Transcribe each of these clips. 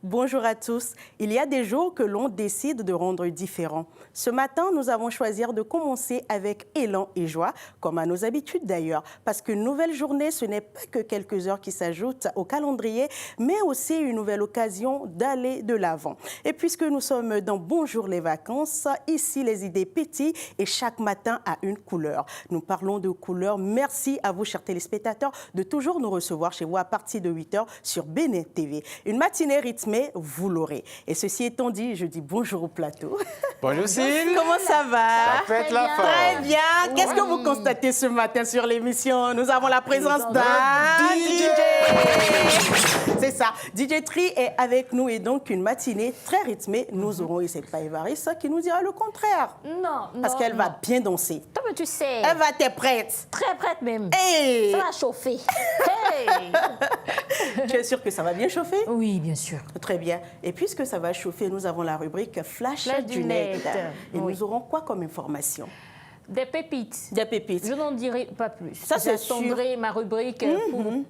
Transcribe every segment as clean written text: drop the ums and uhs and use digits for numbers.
Bonjour à tous. Il y a des jours que l'on décide de rendre différents. Ce matin, nous avons choisi de commencer avec élan et joie, comme à nos habitudes d'ailleurs, parce qu'une nouvelle journée, ce n'est pas que quelques heures qui s'ajoutent au calendrier, mais aussi une nouvelle occasion d'aller de l'avant. Et puisque nous sommes dans Bonjour les vacances, ici les idées pétillent et chaque matin a une couleur. Nous parlons de couleurs. Merci à vous, chers téléspectateurs, de toujours nous recevoir chez vous à partir de 8h sur Bénin TV. Une matinée rythmée, vous l'aurez. Et ceci étant dit, je dis bonjour au plateau. Bonjour Cyril. Comment ça va? Ça pète la forme. Très bien. Oui. Qu'est-ce que vous constatez ce matin sur l'émission? Nous avons la présence d'un DJ. C'est ça. DJ Tri est avec nous et donc une matinée très rythmée. Nous aurons, et c'est pas Évariste qui nous dira le contraire. Non, parce qu'elle va bien danser. Toi, mais tu sais. Elle va être prête. Très prête même. Hey. Ça va chauffer. Hey. Tu es sûre que ça va bien chauffer? Oui, bien sûr. Très bien. Et puisque ça va chauffer, nous avons la rubrique Flash du net. Et nous aurons quoi comme information? Des pépites. Des pépites. Je n'en dirai pas plus. Ça, c'est sûr. J'attendrai ma rubrique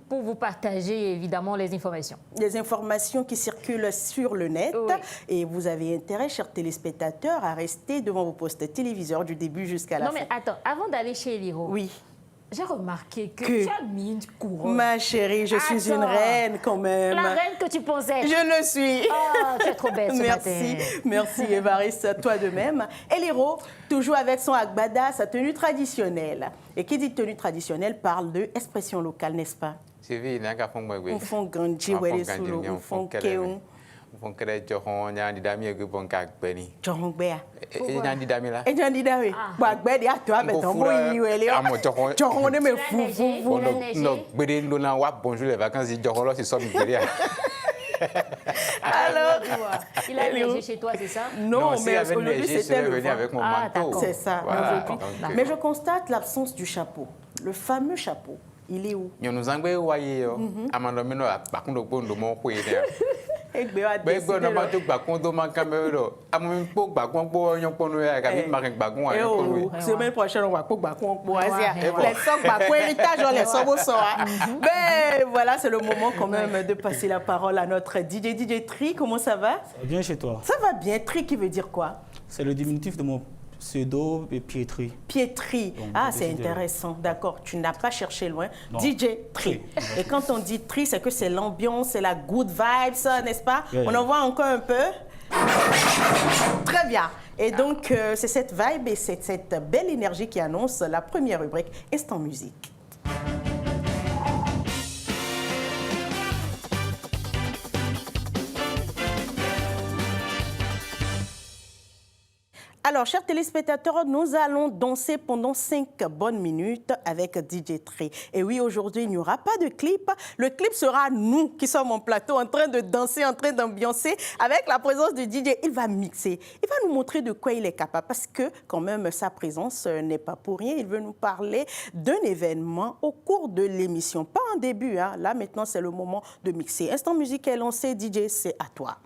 pour vous partager, évidemment, les informations. Des informations qui circulent sur le net. Oui. Et vous avez intérêt, chers téléspectateurs, à rester devant vos postes téléviseurs du début jusqu'à la fin. Non, mais attends, avant d'aller chez Eliro, oui. J'ai remarqué que tu as mis une couronne. Ma chérie, je suis une reine quand même. La reine que tu pensais. Je le suis. Oh, tu es trop belle ce Merci. matin. Merci Évariste, toi de même. Eliro, toujours avec son agbada, sa tenue traditionnelle. Et qui dit tenue traditionnelle parle de expression locale, n'est-ce pas? On fait grandi, on fait kéon. On fait Johon, Yann Dami, Boncagbeni. Johon Béa. Et Yann Damila. Et Yann Dami. Bagbedi à toi, mais ton boy, Johon ne me fout. Non, Bédin, bonjour les vacances, Johon, c'est ça, Alors, il a neigé chez toi, c'est ça? Non, mais aujourd'hui, c'était le venu avec mon manteau. C'est ça. Voilà. Mais je constate l'absence du chapeau. Le fameux chapeau. Il est où? Nous avons envoyé Amandomino à Bakundo mon couille. Semaine prochaine, on va les socs, héritage, on les mais voilà, c'est le moment quand même de passer la parole à notre DJ Tri. Comment ça va? Ça va bien chez toi? Ça va bien. Tri qui veut dire quoi? C'est le diminutif de mon pseudo Pietri. Pietri. Donc, ah, c'est intéressant. D'accord. Tu n'as pas cherché loin. Non. DJ Tri. Et quand on dit Tri, c'est que c'est l'ambiance, c'est la good vibes, n'est-ce pas? Yeah. On en voit encore un peu. Très bien. Et donc, c'est cette vibe et c'est cette belle énergie qui annonce la première rubrique Instant Musique. Alors, chers téléspectateurs, nous allons danser pendant 5 bonnes minutes avec DJ Tri. Et oui, aujourd'hui, il n'y aura pas de clip. Le clip sera nous qui sommes en plateau en train de danser, en train d'ambiancer avec la présence de DJ. Il va mixer. Il va nous montrer de quoi il est capable parce que quand même, sa présence n'est pas pour rien. Il veut nous parler d'un événement au cours de l'émission. Pas en début, hein. Là, maintenant, c'est le moment de mixer. Instant musique est lancé. DJ, c'est à toi.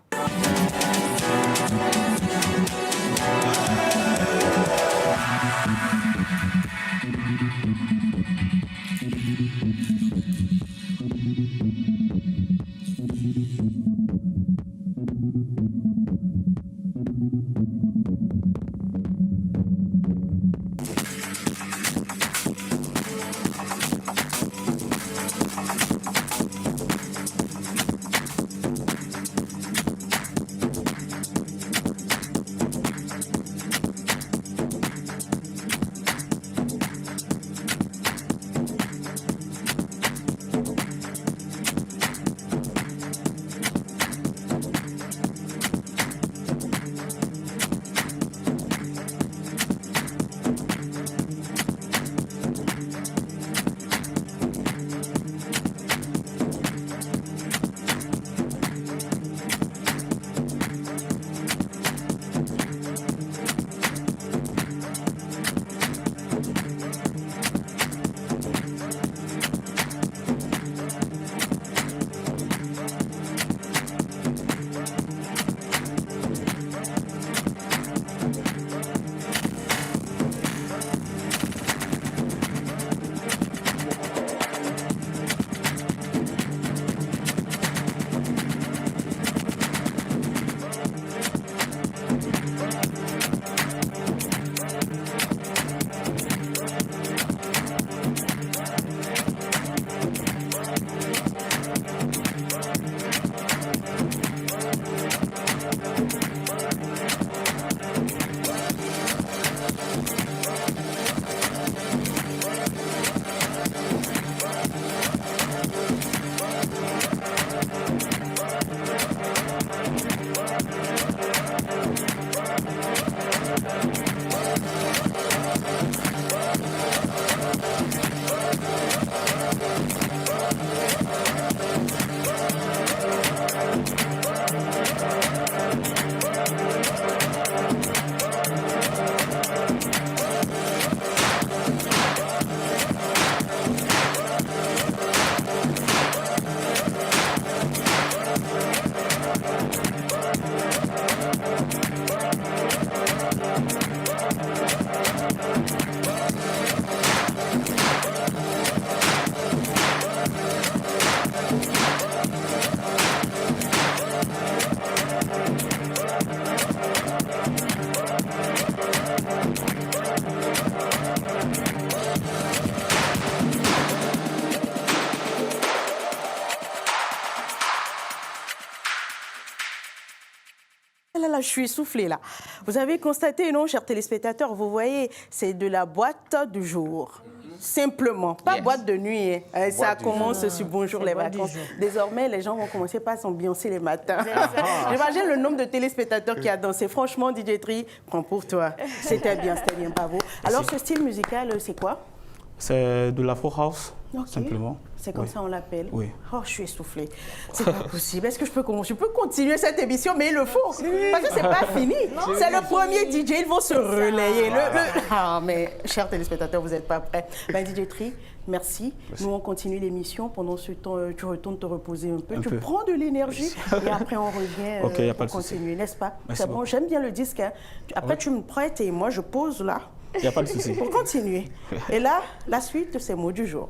je suis essoufflée là. Vous avez constaté, non, chers téléspectateurs, vous voyez, c'est de la boîte du jour. Simplement, pas Yes. boîte de nuit. Hein. Ça du commence sur Bonjour les boîte du vacances. jour. Désormais, les gens vont commencer par s'ambiancer les matins. J'imagine le nombre de téléspectateurs qui a dansé. Franchement, DJ Tri, prends pour toi. C'était bien, bravo. Alors, ce style musical, c'est quoi? C'est de l'Afro House, Ok. simplement. C'est comme Oui. ça on l'appelle. Oui. Oh, je suis essoufflée. C'est pas possible. Est-ce que je peux continuer cette émission? Mais il le faut. Parce que c'est pas fini. C'est le premier DJ. Ils vont se relayer. Ah, mais chers téléspectateurs, vous n'êtes pas prêts. Ben, DJ Tri, merci. Nous, on continue l'émission. Pendant ce temps, tu retournes te reposer un peu. Un tu peu. prends de l'énergie. Et après, on revient Ok, y a pour pas de souci. continuer, n'est-ce pas? Merci C'est bon, beaucoup. j'aime bien le disque. Hein. Après, tu me prêtes et moi, je pose là. Il n'y a pas de souci. Pour continuer. Et là, la suite, c'est mot du jour.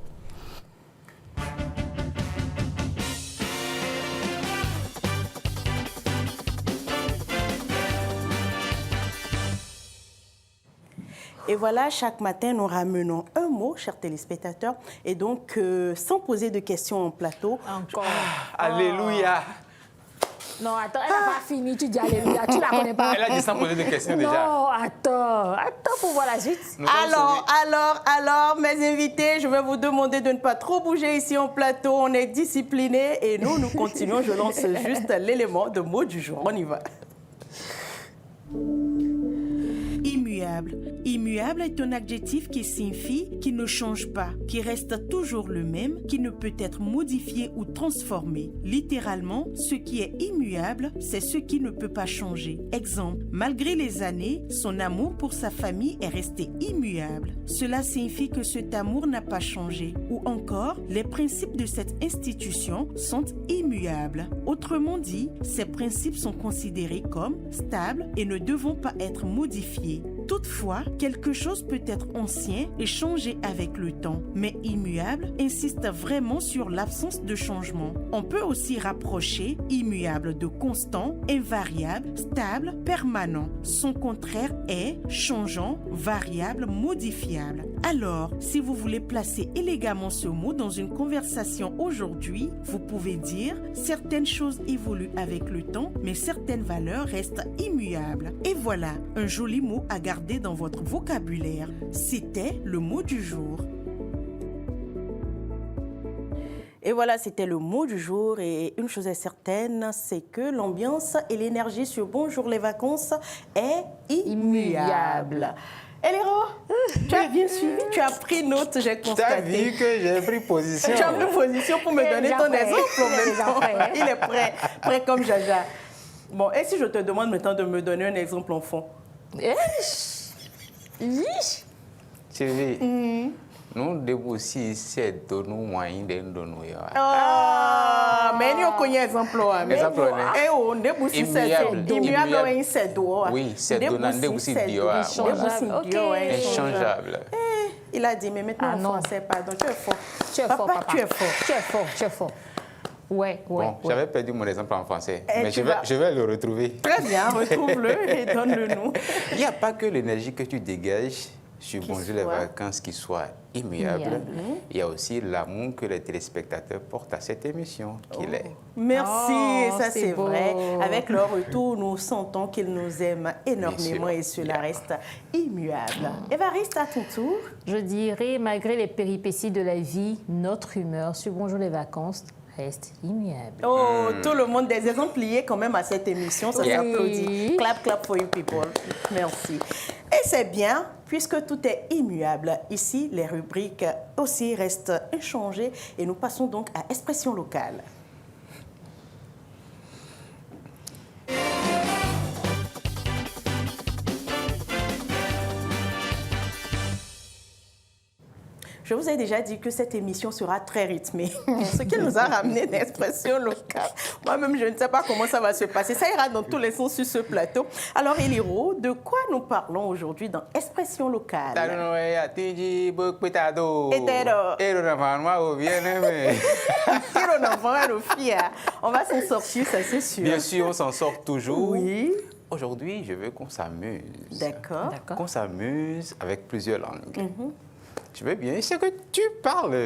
Et voilà, chaque matin, nous ramenons un mot, chers téléspectateurs. Et donc, sans poser de questions en plateau, Encore. Alléluia. Non, attends, elle n'a pas fini, tu dis Alléluia, tu la connais pas. Elle a dit sans poser de questions déjà. Non, attends pour voir la suite. Nous sommes Alors, mes invités, je vais vous demander de ne pas trop bouger ici en plateau. On est disciplinés et nous continuons. Je lance juste l'élément de mot du jour. On y va. Immuable. Immuable est un adjectif qui signifie qui ne change pas, qui reste toujours le même, qui ne peut être modifié ou transformé. Littéralement, ce qui est immuable, c'est ce qui ne peut pas changer. Exemple, malgré les années, son amour pour sa famille est resté immuable. Cela signifie que cet amour n'a pas changé. Ou encore, les principes de cette institution sont immuables. Autrement dit, ces principes sont considérés comme stables et ne devront pas être modifiés. Toutefois, quelque chose peut être ancien et changer avec le temps, mais immuable insiste vraiment sur l'absence de changement. On peut aussi rapprocher immuable de constant, invariable, stable, permanent. Son contraire est changeant, variable, modifiable. Alors, si vous voulez placer élégamment ce mot dans une conversation aujourd'hui, vous pouvez dire certaines choses évoluent avec le temps, mais certaines valeurs restent immuables. Et voilà, un joli mot à garder dans votre vocabulaire. C'était le mot du jour. Et voilà, c'était le mot du jour. Et une chose est certaine, c'est que l'ambiance et l'énergie sur Bonjour les vacances est immuable. Eléro, tu as bien suivi, tu as pris note, j'ai Tu as constaté. vu que j'ai pris position. Tu as pris position pour me Il est donner déjà ton prêt. exemple en Il est même déjà temps. prêt. Il est prêt comme Jaja. Bon, et si je te demande maintenant de me donner un exemple en fond? Chérie, nous devons aussi essayer de nous moyens de nous. Ah, mais nous connaissons exemple là. Exemple, né? Eh oh, ndebu si c'est Immuable. immuable ouais c'est do. Oui, c'est do, ndebu si dio, ah, Ok. Inchangeable. Il a dit mais maintenant Ah, en non. français pardon, tu es fort. Tu es fort, papa. Tu es fort. Tu es fort. Ouais. Bon, j'avais perdu mon exemple en français, Eh, mais tu je vais le retrouver. Très bien, retrouve-le et donne-le-nous. Il n'y a pas que l'énergie que tu dégages sur Bonjour les soit vacances qui soit immuable. immuable. Il y a aussi l'amour que les téléspectateurs portent à cette émission qu'il est. Merci, Oh, ça c'est c'est beau. vrai. Avec leur retour, nous sentons qu'ils nous aiment énormément sûr. et cela reste immuable. Évariste, à ton tour. Je dirais, malgré les péripéties de la vie, notre humeur sur Bonjour les vacances reste immuable. Oh, tout le monde, des exemples liés quand même à cette émission, ça Oui. s'applaudit. Clap, clap for you people. Merci. Et c'est bien, puisque tout est immuable. Ici, les rubriques aussi restent inchangées et nous passons donc à expression locale. Je vous ai déjà dit que cette émission sera très rythmée. Ce qui nous a ramené d'expression locale. Moi-même, je ne sais pas comment ça va se passer. Ça ira dans tous les sens sur ce plateau. Alors, Eliro, de quoi nous parlons aujourd'hui dans expression locale? On va s'en sortir, ça c'est sûr. Bien sûr, on s'en sort toujours. Oui. Aujourd'hui, je veux qu'on s'amuse. D'accord. Qu'on s'amuse avec plusieurs langues. Tu veux bien? C'est que tu parles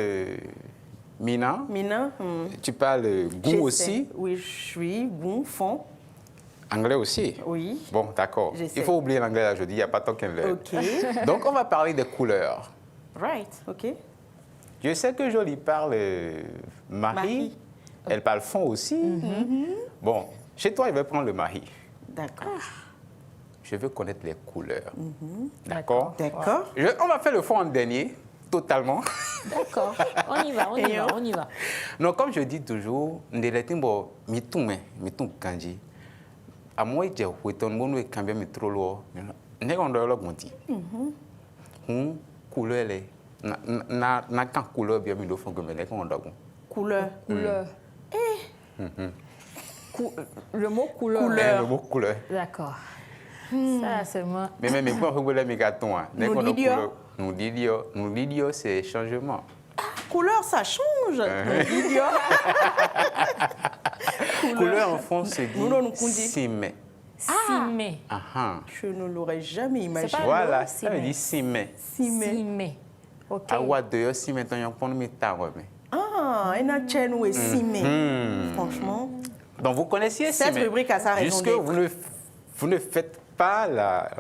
Mina. Mina, Tu parles Goût j'essaie. aussi. Oui, je suis bon, fond. Anglais aussi? Oui. Bon, d'accord. J'essaie. Il faut oublier l'anglais là, je dis, il n'y a pas tant qu'un l'heure. OK. Donc, on va parler des couleurs. Right. OK. Je sais que Jolie parle Marie. Marie. Elle parle fond aussi. Bon, chez toi, il va prendre le Marie. D'accord. Je veux connaître les couleurs. D'accord? D'accord. On va faire le fond en dernier, totalement. D'accord. On y va, on y va, on y va. Non, comme je dis toujours, ndeletimbo mitume, mitum kanji. À moi, j'ai ouéton mon ou cambia mitro lo. N'est qu'on doit le monter. Couleur les. Na quand couleur bien mi do fond que me les qu'on doit. Couleur. Couleur. Le mot couleur. Couleur. Le mot couleur. D'accord. Ça, c'est moi. Mais même quand on regarde mes gâtons, n'est qu'on doit couleur. Nous didions, c'est changement. Couleur, ça change. Idiot. Couleur en fond se Nous, nous, nous, dit simé. Simé. Je ne l'aurais jamais imaginé. pas- Voilà, Simé. ça veut dire simé. Simé. Simé. OK. Awa de simé ton yon pon mi ta mais. Ah, et notre chaîne où est simé. Franchement. Donc vous connaissiez Cette simé. rubrique a sa raison Jusque d'être. vous ne faites pas La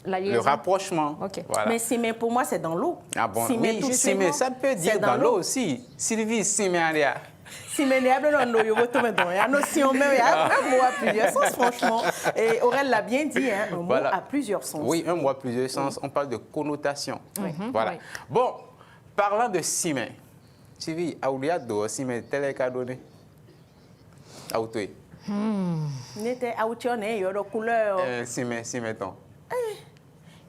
le liaison. rapprochement. OK. Voilà. Mais simé, pour moi, c'est dans l'eau. Ah bon, Simé, oui, tout simé, simplement, ça peut dire c'est dans l'eau aussi. Sylvie, simé en l'air. Simé, il y a un mot à plusieurs sens, franchement. Et Aurèle l'a bien dit, hein, un mot Voilà. à plusieurs sens. Oui, un mot à plusieurs sens. On parle de connotation. Voilà. Oui. Bon, parlant de simé, Sylvie, Aoulia do simé tel qu'a donné. Aoutoé. N'était autionné, il y a de couleur. Simé, ton.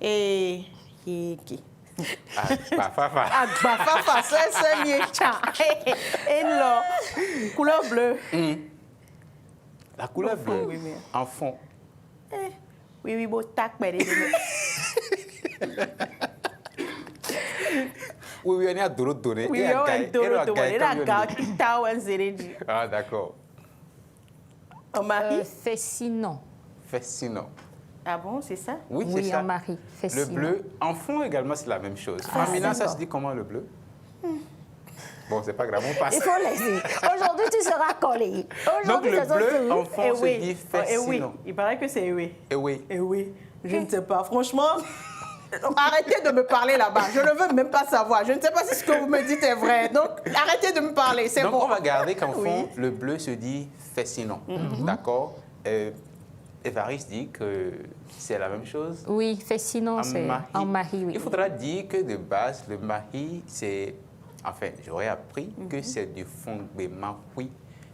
Et. Ah, fafa. Ah, bah, fafa, c'est mieux. Et là, couleur bleue. La couleur Au fond, bleue, oui, mais- en fond. Oui, oui, beau tac, mais Oui, on est à Doro donné. oui, Et à on Gaï- est dolo, et à dolo. Gaï, Et la comme on gare dit. qui t'a ou un zérédi. Ah, d'accord. En mari. Fascinant. Fascinant. Ah bon, c'est ça? Oui, c'est Oui, ça. en mari. Le Fascinant. bleu, en fond également, c'est la même chose. Ah, Féminin, ça d'accord. se dit comment le bleu? Bon, c'est pas grave, on passe. Il faut laisser. Aujourd'hui, tu seras collé. Donc Aujourd'hui, le ce sont bleu, tous. en fond, se dit Eh oui, fascinant. il paraît que c'est oui. Et oui. Eh oui, je ne sais pas. Franchement, arrêtez de me parler là-bas. Je ne veux même pas savoir. Je ne sais pas si ce que vous me dites est vrai. Donc, arrêtez de me parler. C'est Donc bon. on va garder qu'en fond, Oui. le bleu se dit fascinant. D'accord? Évariste dit que c'est la même chose. Oui, fascinant, c'est en mari, oui. Il faudra dire que de base, le mari, c'est... Enfin, j'aurais appris que c'est du fond de mahoui.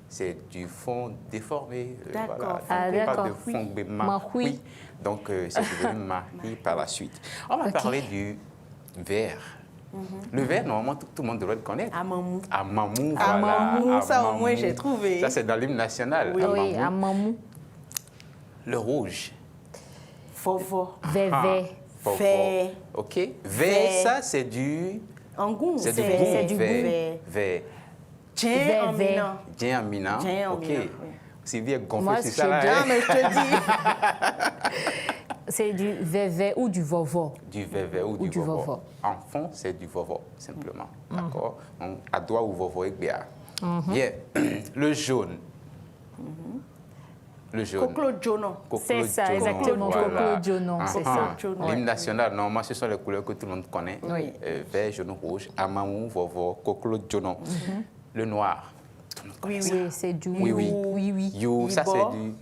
C'est du fond déformé. D'accord. Ah, Pas d'accord. de fond de Mahoui. mahoui. Donc, c'est devenu mari par la suite. On va Ok. parler du vert. Le vert, normalement, tout le monde devrait le connaître. Amamou. Amamou, Amamou, voilà. ça, au moins, Amamou. j'ai trouvé. Ça, c'est dans l'hymne national. Oui, Amamou. à mamou. Le rouge. Fovo. Vévé. Fort, Vert. fort. OK. Vert. Vert, ça, c'est du... Angoum. C'est du vert. goût. C'est du Vert. Vert. Tiens, en Vert. minant. Bien Amina. Bien OK. Amina, oui. Sylvie est gonflée Moi, sur je ça, là. dis- Ah, hein. mais je te dis. C'est du vévé ou du vovo. Du vert ou du vovo. En fond, c'est du vovo, simplement. D'accord? Donc, à doigt ou vovo et bien. Bien. Le jaune. Le jaune. Coclo Jono. C'est ça, Jono, exactement, voilà. Coclo Jono, c'est Ah, ça. ah. Jono. L'hymne national, normalement, ce sont les couleurs que tout le monde connaît. Oui. Vert, jaune, rouge, amamou, vovo, coclo, jono. Le noir. Tout le monde connaît Oui, ça. Oui, c'est du Oui, oui. oui, oui. You, ça Ibo. c'est du...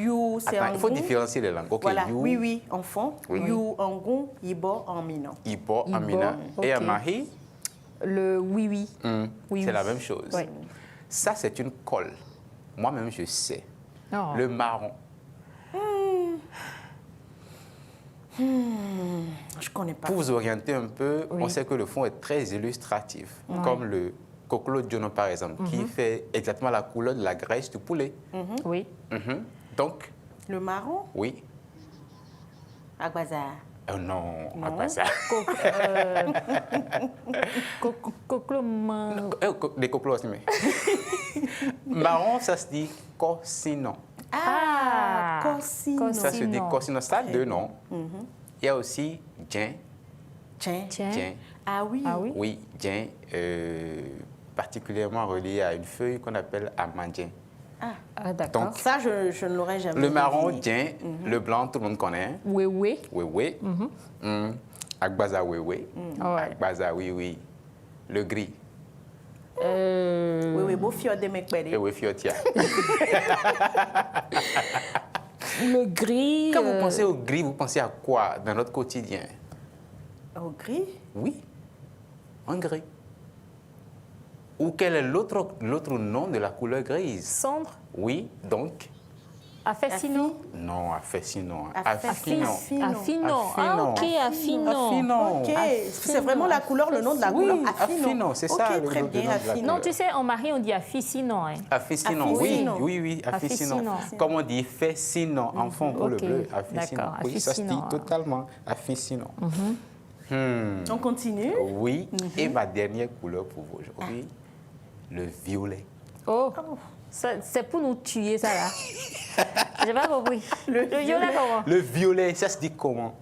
You, c'est Attends, il faut Angoum. différencier les langues. Ok, Voilà, you, oui, oui, en fond. Oui. You, Angoum, Ibo, en minant. Ibo, Ibo, Amina. Et ok. Amahi, Le oui, oui. Oui, c'est oui. la même chose. Oui. Ça, c'est une colle. Moi-même, je sais. Oh. Le marron. Je connais pas. Pour vous orienter un peu, Oui. on sait que le fond est très illustratif, comme le coclo jono par exemple, qui fait exactement la couleur de la graisse du poulet. Oui. Mhm. Donc, Le marron, oui. Agbaza. Non, à quoi ça? Cocloma. Des coclos aussi, mais. Marron, ça se dit cossinon. Ah, Ah, Cossino. Ça se dit Sinon. cossinon. Ça a deux noms. Il y a aussi djen. Tiens. Tiens. Djen. Ah oui. Ah oui. Oui, djen, particulièrement relié à une feuille qu'on appelle amandien. Ah, d'accord. Donc, Ça, je ne l'aurais jamais le marron, deviné. tiens, le blanc, tout le monde connaît. Oui, oui. Oui, oui. Agbaza, oui, oui. Ouais. Agbaza, oui, oui. Le gris. Oui, oui, beau fior de mes Et oui, fiotia. Le gris. Quand vous pensez au gris, vous pensez à quoi dans notre quotidien? Au gris? Oui, en gris. Ou quel est l'autre nom de la couleur grise? Sombre. Oui, donc? Affinant. Non, affinant. Affinant. Affinant. Ah, ok, affinant. Affinant. Ok, c'est vraiment la couleur, le nom de la couleur. Oui, affinant, c'est ça, Ok, très le bien, nom de la affinant. Non, tu sais, en Marie, on dit afficinant. Hein. Afficinant, oui, Afficinant. oui, afficinant. Afficinant. Comme on dit, fascinant, enfant pour le Ok, bleu. Afficinant. d'accord, Oui, ça se dit afficinant. totalement. Afficinant. On continue. Oui, et ma dernière couleur pour vous aujourd'hui, le violet. Oh, c'est pour nous tuer, ça, là. J'ai pas compris. Le violet, comment? Le violet, ça se dit comment?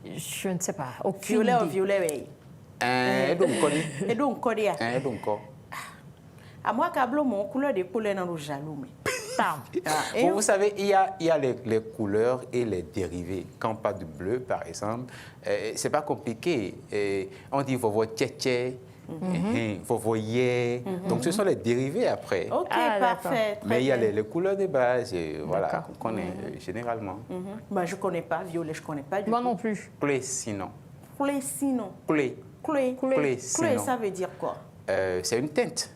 Je ne sais pas. Aucune Violet ou idée. violet, oui. Et donc, Et donc, Kodia. Ah, À moi, Kablo, mon couleur de couleur dans le jaloux. Tam. Et vous savez, il y a les couleurs et les dérivés. Quand on parle de bleu, par exemple, c'est pas compliqué. On dit vovo tchétché, vovo yé. Donc, ce sont les dérivés après. Ok, Ah, parfait. très Mais il y a bien. les couleurs de base, voilà, D'accord. qu'on connaît généralement. Bah, je ne connais pas. Violet, je ne connais pas du Moi tout. non plus. Clé, sinon. Clé, sinon. Clé. Clé. Clé, Clé, sinon. ça veut dire quoi? C'est une teinte.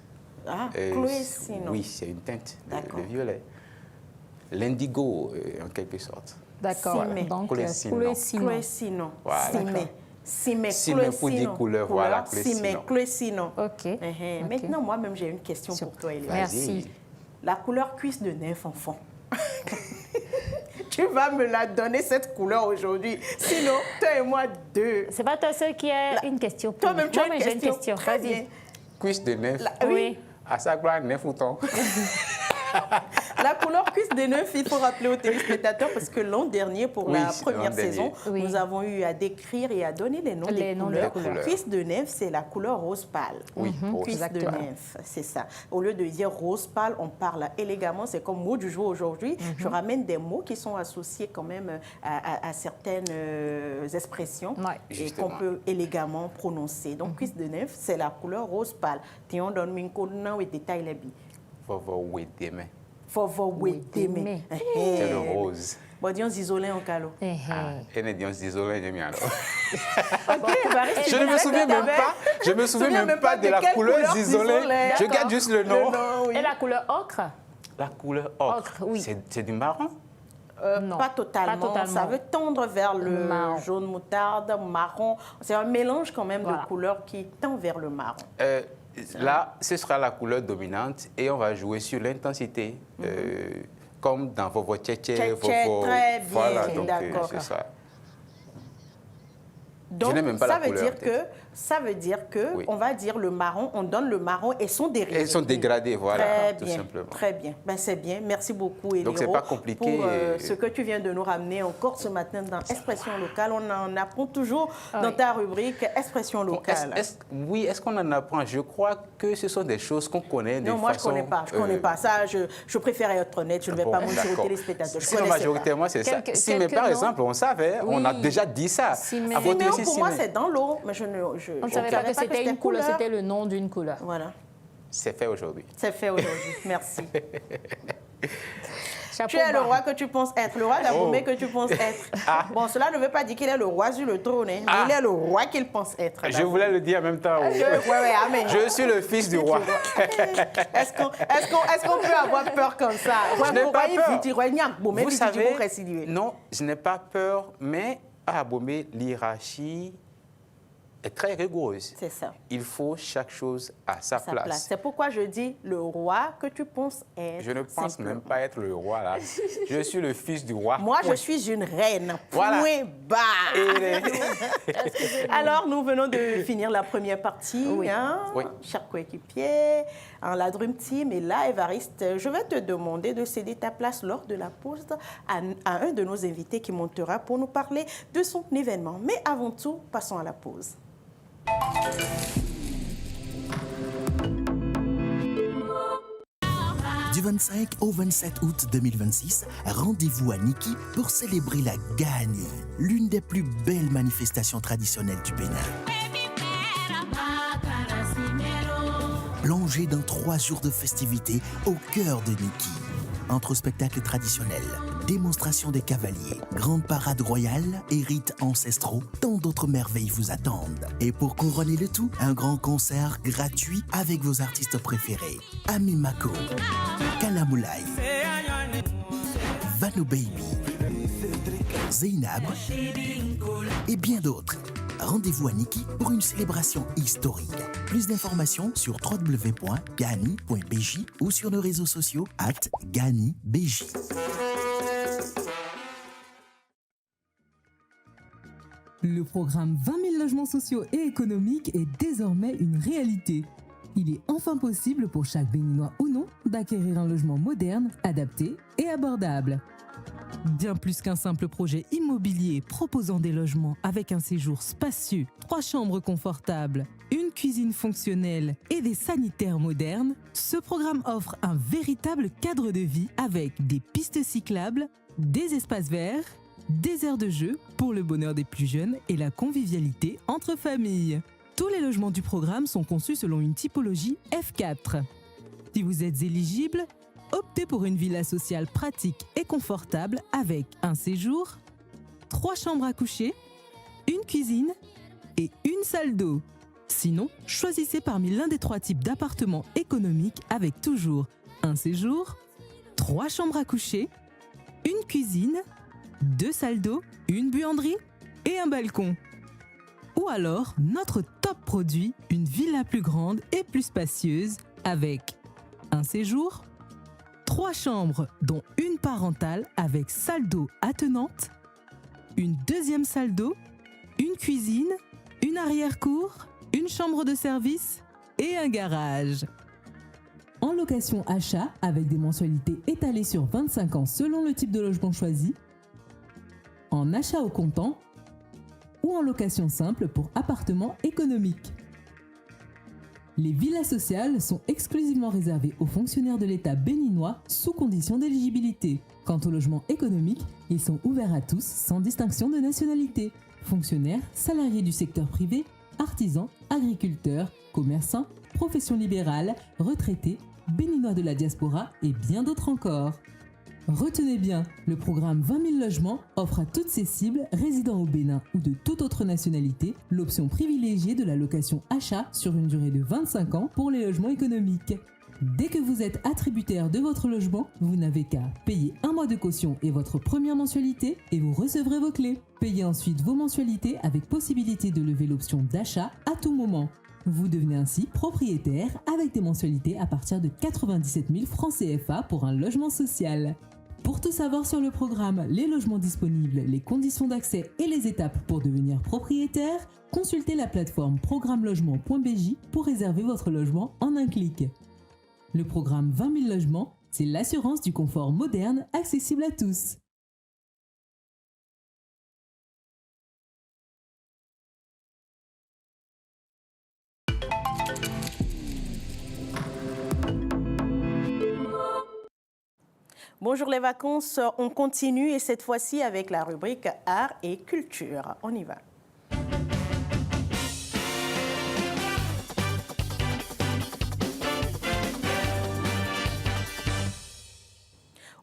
Ah, clé, sinon. Oui, c'est une teinte, D'accord. le violet. L'indigo, en quelque sorte. D'accord. Cimé. Donc, Couleur couleur sinon. sinon. Clé, sinon. Voilà. Cimé. Cimé, Cimé clé, pour dire sinon. couleur, voilà, clé, Cimé, sinon. clé, sinon. Ok. Mhm. Ok. Maintenant, moi-même, j'ai une question pour toi, Elia. Merci. La couleur cuisse de nymphe enfant. Tu vas me la donner, cette couleur, aujourd'hui. Sinon, toi et moi, deux. C'est pas toi seul qui a une question. pour Toi-même, moi. tu as Moi-même, j'ai une question. Très Vas-y. bien. Cuisse de neuf. Oui. À ça, quoi, neuf moutons. La couleur cuisse des neufs, il faut rappeler aux téléspectateurs parce que l'an dernier, pour Oui, la l'an première dernier. saison, Oui. nous avons eu à décrire et à donner les noms Les des noms couleurs. des couleurs. Cuisse de nymphe, c'est la couleur rose pâle. Oui, rose Cuisse de Exactement. nymphe, c'est ça. Au lieu de dire rose pâle, on parle élégamment. C'est comme mot du jour aujourd'hui. Je ramène des mots qui sont associés quand même à certaines expressions Ouais. et Justement. qu'on peut élégamment prononcer. Donc, cuisse de nymphe, c'est la couleur rose pâle. Tiens, on donne une couleur et détail les billes. Faut oui, demain. Faut voir où Oui, mais. C'est le rose. Bon, disons isolé en calo. Eh, Et ne disons désolé, j'aime bien alors. Je Je ne me souviens même pas. Je me souviens même pas de la quelle couleur couleur isolée. isolée. Je garde juste le nom. oui. Et la couleur ocre? La couleur ocre. Ocre, oui. C'est du marron. Non, Pas totalement. pas totalement. Ça veut tendre vers le Marron. jaune moutarde, marron. C'est un mélange quand même Voilà. de couleurs qui tend vers le marron. Là, ce sera la couleur dominante et on va jouer sur l'intensité. Comme dans vos tchétchés, Tchétché, très bien, Voilà, donc d'accord. c'est ça. Donc, n'ai même pas ça la veut couleur, dire peut-être. ça veut dire que Oui. on va dire le marron, on donne le marron et son dérivé. Elles sont dégradées, voilà, Très tout bien, simplement. très bien. Ben, c'est bien. Merci beaucoup, Eliro. Donc, c'est pas compliqué. Pour ce que tu viens de nous ramener encore ce matin dans Expression locale. On en apprend toujours dans Oui. ta rubrique Expression Bon, locale. est-ce qu'on en apprend? Je crois que ce sont des choses qu'on connaît de Non, moi, façon... je ne connais pas. Ça, je préfère être honnête. Je ne vais pas mentir aux d'accord. téléspectateurs. Je Sinon, connaissais majoritairement, c'est ça. Quelques- Si, mais quelques par noms. exemple, on savait, on a Oui. déjà dit ça. Simé. À votre Siméon, récit, pour moi, Simé. c'est dans l'eau, mais je On ne savait pas que c'était une couleur, c'était le nom d'une couleur. Voilà, C'est fait aujourd'hui. c'est fait aujourd'hui. Merci. Chapeau Tu es le bas. roi que tu penses être, le roi d'Abomey que tu penses être. Bon, cela ne veut pas dire qu'il est le roi sur le trône, hein, mais Ah. il est le roi qu'il pense être. Je voulais le dire en même temps. Ouais, amen. Je suis le fils du roi. Est-ce qu'on peut avoir peur comme ça? Je n'ai pas peur. Vous Vous savez, non, je n'ai pas peur, mais à Abomey, l'hiérarchie est très rigoureuse. C'est ça. Il faut chaque chose à sa Sa place. place. C'est pourquoi je dis le roi que tu penses être. Je ne pense simplement. même pas être le roi là. Je suis le fils du roi. Moi, je Point. suis une reine. Voilà. Point barre. Et les- Alors, nous venons de finir la première partie, Oui. hein, Oui. chers coéquipiers, hein, la Dream Team. Et là, Évariste, je vais te demander de céder ta place lors de la pause à un de nos invités qui montera pour nous parler de son événement. Mais avant tout, passons à la pause. Du 25 au 27 août 2026, rendez-vous à Niki pour célébrer la Gani, l'une des plus belles manifestations traditionnelles du Bénin. Plongez dans 3 jours de festivités au cœur de Niki. Entre spectacles traditionnels, démonstrations des cavaliers, grandes parades royales et rites ancestraux, tant d'autres merveilles vous attendent. Et pour couronner le tout, un grand concert gratuit avec vos artistes préférés. Ami Mako, Kalamoulay, Vano Baby, Zainab et bien d'autres. Rendez-vous à Niki pour une célébration historique. Plus d'informations sur www.gani.bj ou sur nos réseaux sociaux @GaniBJ. Le programme 20 000 logements sociaux et économiques est désormais une réalité. Il est enfin possible pour chaque Béninois ou non d'acquérir un logement moderne, adapté et abordable. Bien plus qu'un simple projet immobilier proposant des logements avec un séjour spacieux, 3 chambres confortables, une cuisine fonctionnelle et des sanitaires modernes, ce programme offre un véritable cadre de vie avec des pistes cyclables, des espaces verts, des aires de jeu pour le bonheur des plus jeunes et la convivialité entre familles. Tous les logements du programme sont conçus selon une typologie F4. Si vous êtes éligible, optez pour une villa sociale pratique et confortable avec un séjour, 3 chambres à coucher, une cuisine et une salle d'eau. Sinon, choisissez parmi l'un des 3 types d'appartements économiques avec toujours un séjour, 3 chambres à coucher, une cuisine, 2 salles d'eau, une buanderie et un balcon. Ou alors, notre top produit, une villa plus grande et plus spacieuse avec un séjour, 3 chambres dont une parentale avec salle d'eau attenante, une deuxième salle d'eau, une cuisine, une arrière-cour, une chambre de service et un garage. En location achat avec des mensualités étalées sur 25 ans selon le type de logement choisi, en achat au comptant ou en location simple pour appartements économiques. Les villas sociales sont exclusivement réservées aux fonctionnaires de l'État béninois sous condition d'éligibilité. Quant aux logements économiques, ils sont ouverts à tous sans distinction de nationalité. Fonctionnaires, salariés du secteur privé, artisans, agriculteurs, commerçants, professions libérales, retraités, béninois de la diaspora et bien d'autres encore. Retenez bien, le programme 20 000 logements offre à toutes ces cibles résidant au Bénin ou de toute autre nationalité l'option privilégiée de la location achat sur une durée de 25 ans pour les logements économiques. Dès que vous êtes attributaire de votre logement, vous n'avez qu'à payer 1 mois de caution et votre première mensualité et vous recevrez vos clés. Payez ensuite vos mensualités avec possibilité de lever l'option d'achat à tout moment. Vous devenez ainsi propriétaire avec des mensualités à partir de 97 000 francs CFA pour un logement social. Pour tout savoir sur le programme, les logements disponibles, les conditions d'accès et les étapes pour devenir propriétaire, consultez la plateforme programmelogement.bj pour réserver votre logement en un clic. Le programme 20 000 logements, c'est l'assurance du confort moderne accessible à tous. Bonjour les vacances, on continue et cette fois-ci avec la rubrique Art et Culture. On y va.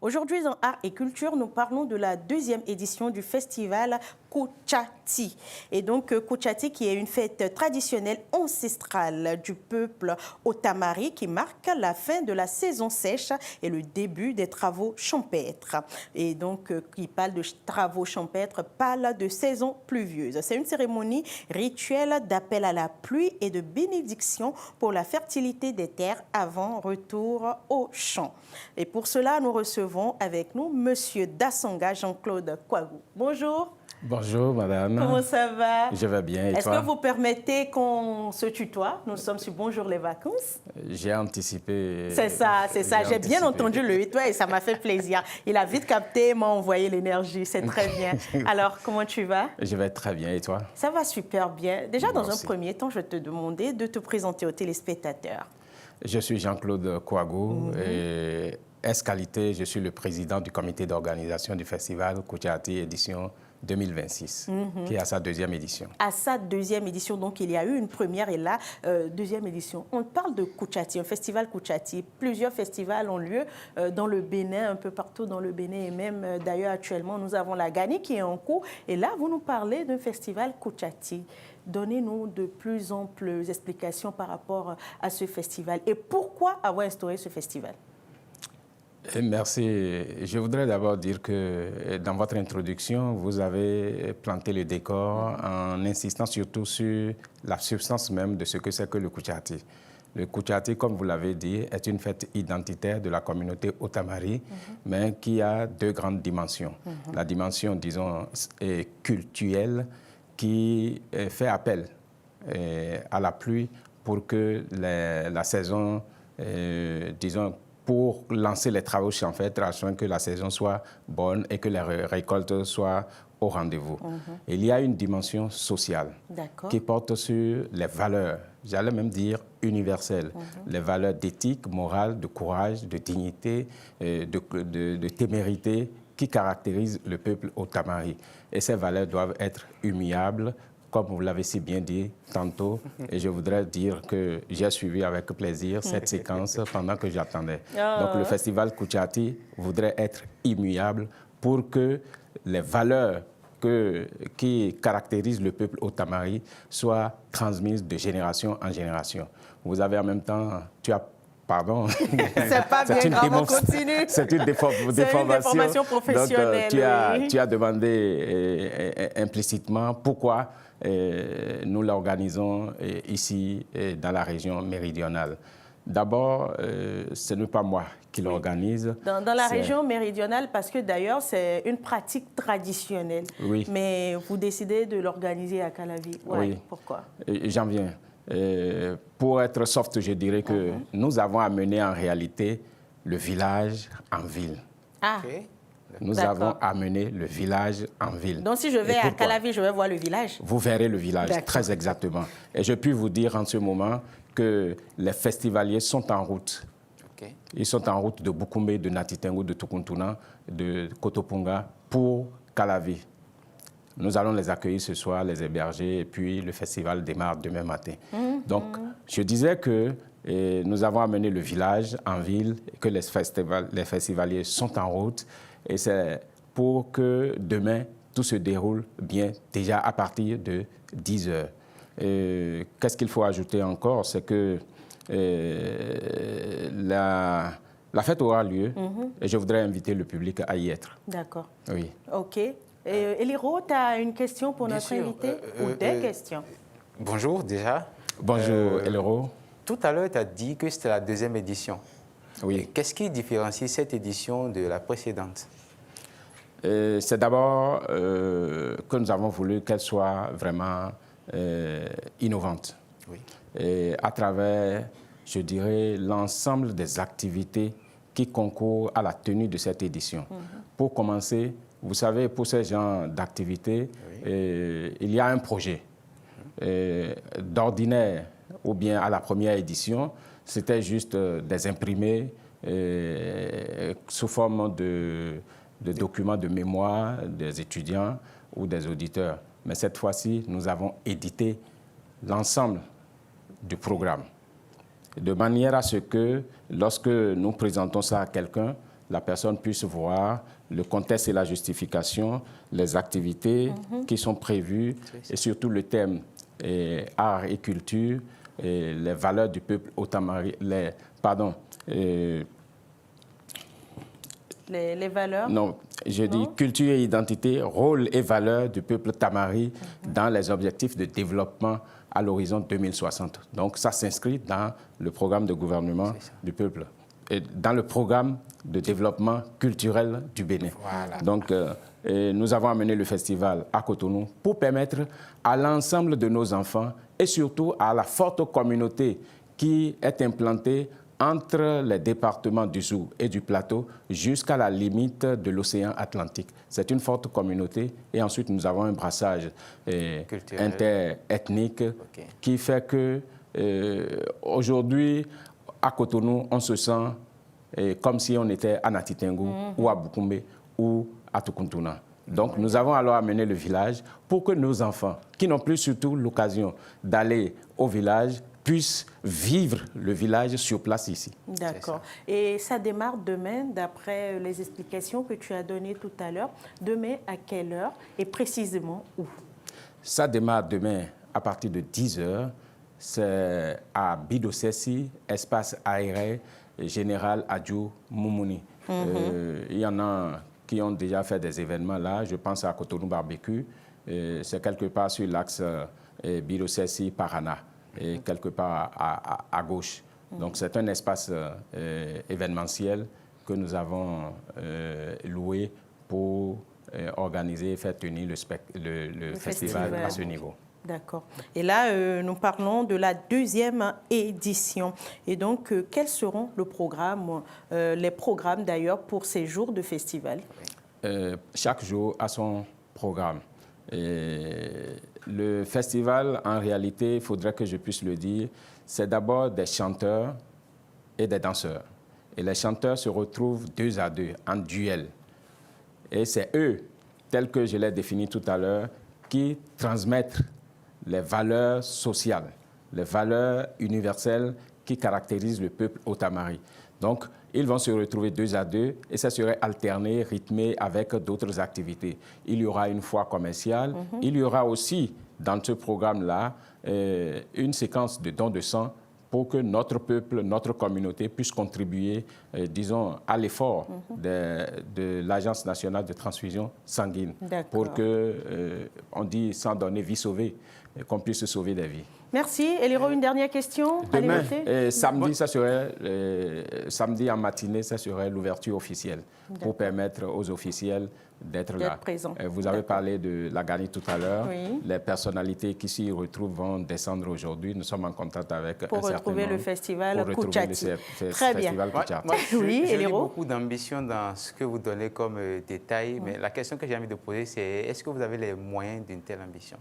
Aujourd'hui, dans Art et Culture, nous parlons de la 2e édition du festival Kuchati. Et donc, Kuchati, qui est une fête traditionnelle ancestrale du peuple Otamari, qui marque la fin de la saison sèche et le début des travaux champêtres. Et donc, qui parle de travaux champêtres, parle de saison pluvieuse. C'est une cérémonie rituelle d'appel à la pluie et de bénédiction pour la fertilité des terres avant retour au champ. Et pour cela, nous recevons avec nous Monsieur Dassanga Jean-Claude Kouagou. Bonjour. Bonjour, madame. Comment ça va? Je vais bien, et toi? Est-ce que vous permettez qu'on se tutoie? Nous sommes sur Bonjour les vacances. J'ai anticipé. C'est ça, c'est ça. J'ai bien entendu le toi et ça m'a fait plaisir. Il a vite capté, m'a envoyé l'énergie. C'est très bien. Alors, comment tu vas? Je vais très bien, et toi? Ça va super bien. Déjà, Moi dans un aussi. premier temps, je te demandais de te présenter aux téléspectateurs. Je suis Jean-Claude Kouagou et qualité, je suis le président du comité d'organisation du festival Kuchati édition 2026, qui est à sa deuxième édition. À sa deuxième édition, donc il y a eu une première et là, deuxième édition. On parle de Kuchati, un festival Kuchati. Plusieurs festivals ont lieu dans le Bénin, un peu partout dans le Bénin et même d'ailleurs actuellement, nous avons la Gani qui est en cours. Et là, vous nous parlez d'un festival Kuchati. Donnez-nous de plus amples explications par rapport à ce festival et pourquoi avoir instauré ce festival. Merci. Je voudrais d'abord dire que dans votre introduction, vous avez planté le décor en insistant surtout sur la substance même de ce que c'est que le Kuchati. Le Kuchati, comme vous l'avez dit, est une fête identitaire de la communauté Otamari, mais qui a deux grandes dimensions. La dimension, disons, cultuelle, qui fait appel à la pluie pour que la saison, disons, pour lancer les travaux champêtres afin que la saison soit bonne et que les récoltes soient au rendez-vous. Il y a une dimension sociale qui porte sur les valeurs, j'allais même dire universelles, les valeurs d'éthique, morale, de courage, de dignité, de témérité qui caractérisent le peuple Otamari. Et ces valeurs doivent être immuables, comme vous l'avez si bien dit tantôt, et je voudrais dire que j'ai suivi avec plaisir cette séquence pendant que j'attendais. Donc le festival Kuchati voudrait être immuable pour que les valeurs qui caractérisent le peuple Otamari soient transmises de génération en génération. Vous avez en même temps, pardon. C'est pas bien grave, on continue. C'est une déformation professionnelle. Donc, tu as demandé implicitement pourquoi nous l'organisons ici dans la région méridionale. D'abord, ce n'est pas moi qui l'organise. Dans la région méridionale, parce que d'ailleurs, c'est une pratique traditionnelle. Oui. Mais vous décidez de l'organiser à Calavi. Ouais, oui. Pourquoi? J'en viens. Pour être soft, je dirais que nous avons amené en réalité le village en ville. Ah. Okay. Nous avons amené le village en ville. Donc si je vais à Calavi, je vais voir le village? Vous verrez le village, très exactement. Et je puis vous dire en ce moment que les festivaliers sont en route. Okay. Ils sont en route de Bukumbe, de Natitengo, de Tukuntuna, de Kotopunga pour Calavi. Nous allons les accueillir ce soir, les héberger, et puis le festival démarre demain matin. Donc, je disais que nous avons amené le village en ville, que les festivaliers sont en route, et c'est pour que demain, tout se déroule bien, déjà à partir de 10 heures. Qu'est-ce qu'il faut ajouter encore? C'est que la fête aura lieu, et je voudrais inviter le public à y être. D'accord. Oui. OK. Eliro, tu as une question pour notre invité ou des questions? Bonjour déjà. Bonjour Eliro. Tout à l'heure, tu as dit que c'était la deuxième édition. Oui. Qu'est-ce qui différencie cette édition de la précédente? C'est d'abord que nous avons voulu qu'elle soit vraiment innovante. Oui. Et à travers, je dirais, l'ensemble des activités qui concourent à la tenue de cette édition. Pour commencer, vous savez, pour ce genre d'activités, il y a un projet. D'ordinaire, ou bien à la première édition, c'était juste des imprimés sous forme de documents de mémoire des étudiants ou des auditeurs. Mais cette fois-ci, nous avons édité l'ensemble du programme, de manière à ce que, lorsque nous présentons ça à quelqu'un, la personne puisse voir le contexte et la justification, les activités qui sont prévues, et surtout le thème art et culture, et les valeurs du peuple Otamari, les valeurs? Non, je dis culture et identité, rôle et valeurs du peuple Tamari dans les objectifs de développement à l'horizon 2060. Donc ça s'inscrit dans le programme de gouvernement du peuple et dans le programme de développement culturel du Bénin. Voilà. Donc nous avons amené le festival à Cotonou pour permettre à l'ensemble de nos enfants et surtout à la forte communauté qui est implantée entre les départements du Zou et du Plateau jusqu'à la limite de l'océan Atlantique. C'est une forte communauté et ensuite nous avons un brassage interethnique qui fait que aujourd'hui, à Cotonou, on se sent comme si on était à Natitengu ou à Bukumbe ou à Tukuntuna. Donc nous avons alors amené le village pour que nos enfants, qui n'ont plus surtout l'occasion d'aller au village, puissent vivre le village sur place ici. D'accord. Et ça démarre demain, d'après les explications que tu as données tout à l'heure. Demain, à quelle heure et précisément où? Ça démarre demain à partir de 10h. C'est à Bidosessi, espace aéré général Adjou Moumouni. Il y en a qui ont déjà fait des événements là. Je pense à Cotonou Barbecue. C'est quelque part sur l'axe Bidosessi-Parana, et quelque part à gauche. Donc c'est un espace événementiel que nous avons loué pour organiser et faire tenir le festival à ce niveau. D'accord. Et là, nous parlons de la 2e édition. Et donc, quels seront les programmes d'ailleurs pour ces jours de festival? Chaque jour a son programme. Et le festival, en réalité, il faudrait que je puisse le dire, c'est d'abord des chanteurs et des danseurs. Et les chanteurs se retrouvent 2 à 2, en duel. Et c'est eux, tels que je l'ai défini tout à l'heure, qui transmettent les valeurs sociales, les valeurs universelles qui caractérisent le peuple Otamari. Donc, ils vont se retrouver 2 à 2 et ça serait alterné, rythmé avec d'autres activités. Il y aura une foire commerciale, il y aura aussi dans ce programme-là une séquence de dons de sang pour que notre peuple, notre communauté puisse contribuer, disons, à l'effort de l'Agence nationale de transfusion sanguine pour que, on dit, sans donner vie sauvée, qu'on puisse sauver des vies. Merci. Eliro, une dernière question? Demain, samedi, samedi en matinée, ça serait l'ouverture officielle pour permettre aux officiels d'être là. Présents. Vous avez parlé de la Gani tout à l'heure. Oui. Les personnalités qui s'y retrouvent vont descendre aujourd'hui. Nous sommes en contact avec un certain nombre. Le festival Kuchati. Très bien. Moi, j'ai beaucoup d'ambition dans ce que vous donnez comme détail, mais la question que j'ai envie de poser, c'est est-ce que vous avez les moyens d'une telle ambition?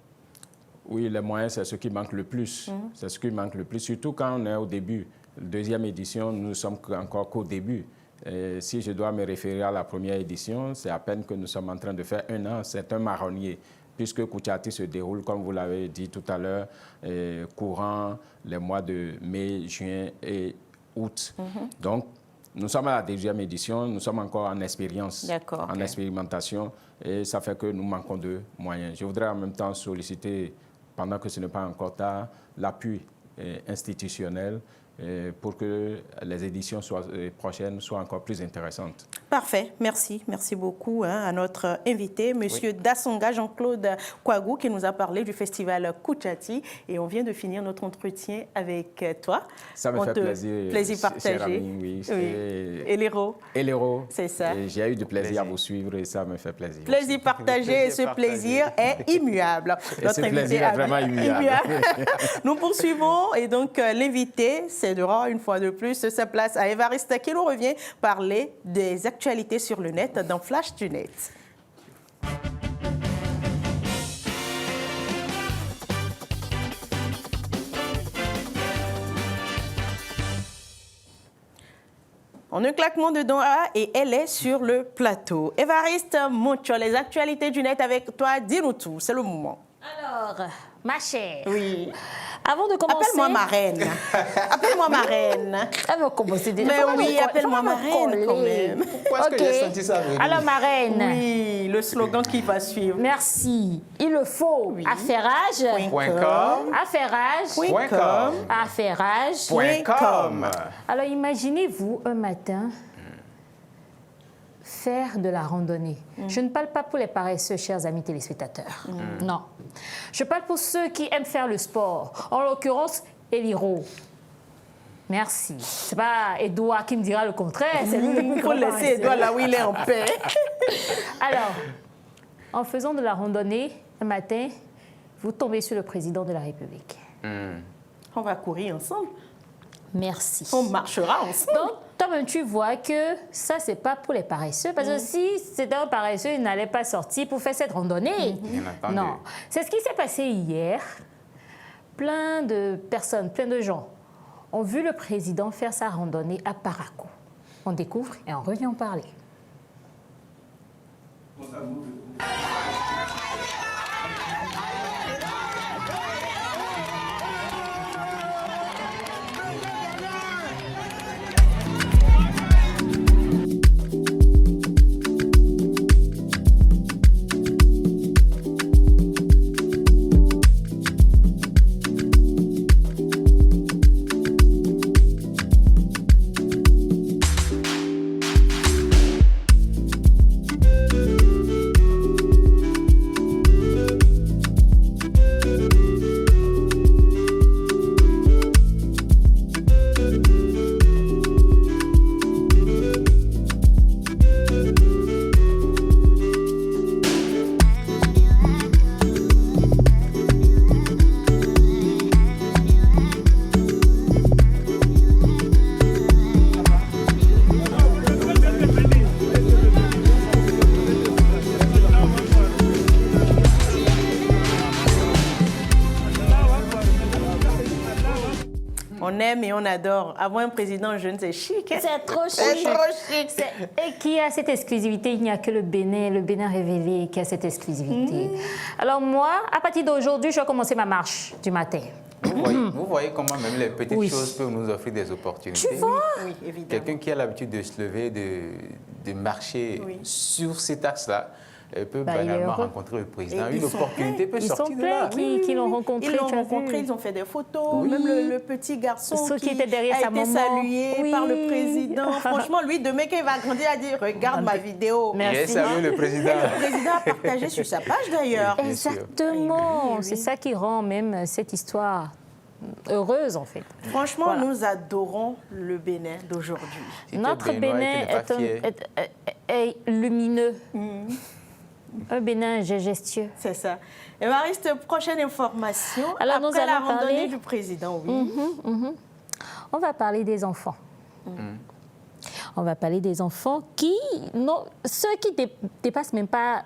Oui, les moyens, c'est ce qui manque le plus. C'est ce qui manque le plus, surtout quand on est au début. La 2e édition, nous ne sommes encore qu'au début. Et si je dois me référer à la 1re édition, c'est à peine que nous sommes en train de faire 1 an. C'est un marronnier, puisque Kuchati se déroule, comme vous l'avez dit tout à l'heure, courant les mois de mai, juin et août. Donc, nous sommes à la 2e édition, nous sommes encore en expérience, en expérimentation, et ça fait que nous manquons de moyens. Je voudrais en même temps solliciter, pendant que ce n'est pas encore tard, l'appui institutionnel pour que les éditions prochaines soient encore plus intéressantes. Parfait, merci. Merci beaucoup à notre invité, M. Dassonga Jean-Claude Kouagou, qui nous a parlé du festival Kuchati. Et on vient de finir notre entretien avec toi. Ça me fait plaisir. Plaisir partagé. Ami, Et l'héros. C'est ça. J'ai eu du plaisir à vous suivre et ça me fait plaisir. Plaisir partagé et ce plaisir est immuable. Notre invité est vraiment immuable. Nous poursuivons et donc l'invité, c'est une fois de plus sa place à Évariste qui nous revient parler des actualités sur le net dans Flash du Net. En un claquement de doigts et elle est sur le plateau. Évariste Moncho, les actualités du net avec toi, dis-nous tout, c'est le moment. Alors, ma chère. Oui. Avant de commencer... Appelle-moi ma reine. Appelle-moi ma reine. Elle va commencer déjà. Mais oui, appelle-moi ma reine quand même. Pourquoi est-ce que j'ai senti ça venir? Alors, ma reine. Oui, le slogan qui va suivre. Merci. Il le faut. Affairage.com. Affairage.com. Alors, imaginez-vous un matin faire de la randonnée. Je ne parle pas pour les paresseux, chers amis téléspectateurs. Non. Je parle pour ceux qui aiment faire le sport. En l'occurrence, Eliro. Merci. C'est pas Edouard qui me dira le contraire. C'est lui Il faut laisser Edouard là où il est en paix. Alors, en faisant de la randonnée, un matin, vous tombez sur le président de la République. On va courir ensemble. Merci. On marchera ensemble. Donc, toi-même, tu vois que ça, c'est pas pour les paresseux. Parce que si c'était un paresseux, il n'allait pas sortir pour faire cette randonnée. Non. C'est ce qui s'est passé hier. Plein de personnes, plein de gens ont vu le président faire sa randonnée à Parakou. On découvre et on revient en parler. On aime et on adore. Avoir un président jeune, c'est chic. Hein? C'est trop C'est chic. trop chic. Et qui a cette exclusivité? Il n'y a que le Bénin révélé qui a cette exclusivité. Alors moi, à partir d'aujourd'hui, je vais commencer ma marche du matin. Vous voyez comment même les petites Oui. choses peuvent nous offrir des opportunités. Tu vois? Oui, évidemment. Quelqu'un qui a l'habitude de se lever, de marcher Oui. sur cet axe-là, peut Bah, il est banalement heureux. rencontrer le président. Et Une opportunité peut Ils sont sortir de pleins là. qui l'ont rencontré. Ils l'ont tu as rencontré, vu. ils ont fait des photos. Oui. Même le petit garçon Ceux qui qui étaient derrière a sa été maman. salué Oui. par le président. Franchement, lui, demain, quand il va grandir, il a dit, regarde ma vidéo. Merci. Yes, salut le président. Le président a partagé sur sa page d'ailleurs. Bien sûr. Exactement. Oui, oui. C'est ça qui rend même cette histoire heureuse, en fait. Franchement, Voilà. nous adorons le Bénin d'aujourd'hui. Si tu es Notre Béninois Bénin et tu n'es pas fier. est lumineux. Un Bénin gestueux. C'est ça. Et Mariste, prochaine information. Alors, nous après la allons randonnée parler- du président, oui. On va parler des enfants. On va parler des enfants qui, non, ceux qui dépassent même pas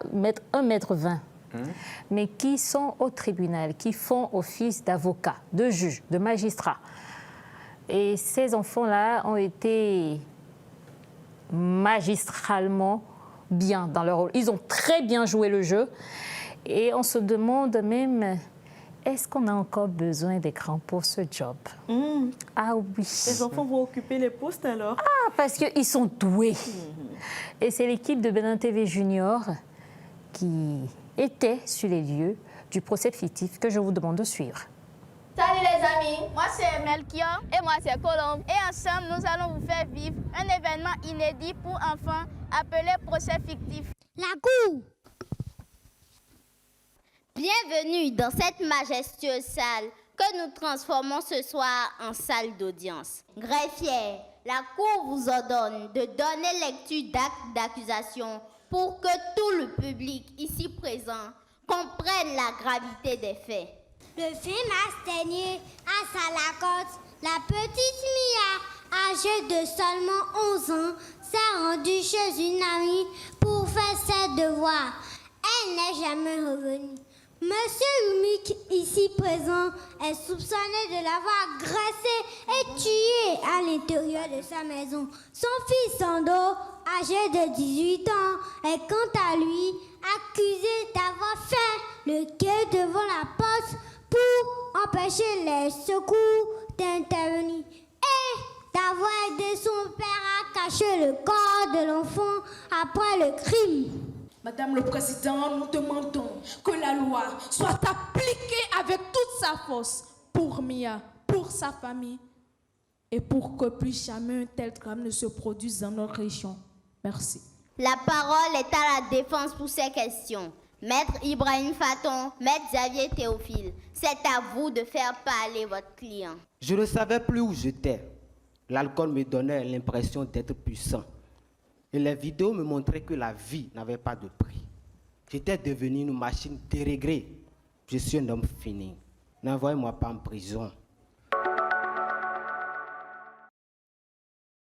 1,20 m, mais qui sont au tribunal, qui font office d'avocat, de juge, de magistrat. Et ces enfants-là ont été magistralement bien dans leur rôle. Ils ont très bien joué le jeu. Et on se demande même, est-ce qu'on a encore besoin d'écran pour ce job? Ah oui. Les enfants vont occuper les postes alors. Ah, parce qu'ils sont doués. Et c'est l'équipe de Bénin TV Junior qui était sur les lieux du procès fictif que je vous demande de suivre. Salut les amis, moi c'est Melchior et moi c'est Colombe. Et ensemble, nous allons vous faire vivre un événement inédit pour enfants appelé procès fictif. La cour. Bienvenue dans cette majestueuse salle que nous transformons ce soir en salle d'audience. Greffier, la cour vous ordonne de donner lecture d'actes d'accusation pour que tout le public ici présent comprenne la gravité des faits. Le 20 mars dernier, à Salakote, la petite Mia, âgée de seulement 11 ans, s'est rendue chez une amie pour faire ses devoirs. Elle n'est jamais revenue. Monsieur Lumik, ici présent, est soupçonné de l'avoir agressé et tué à l'intérieur de sa maison. Son fils Sando, âgé de 18 ans, est quant à lui accusé d'avoir fait le quai devant la porte pour empêcher les secours d'intervenir et d'avoir aidé son père à cacher le corps de l'enfant après le crime. Madame le Président, nous demandons que la loi soit appliquée avec toute sa force pour Mia, pour sa famille et pour que plus jamais un tel drame ne se produise dans notre région. Merci. La parole est à la défense pour ces questions. Maître Ibrahim Faton, Maître Xavier Théophile, c'est à vous de faire parler votre client. Je ne savais plus où j'étais. L'alcool me donnait l'impression d'être puissant. Et les vidéos me montraient que la vie n'avait pas de prix. J'étais devenu une machine déréglée. Je suis un homme fini. N'envoyez-moi pas en prison.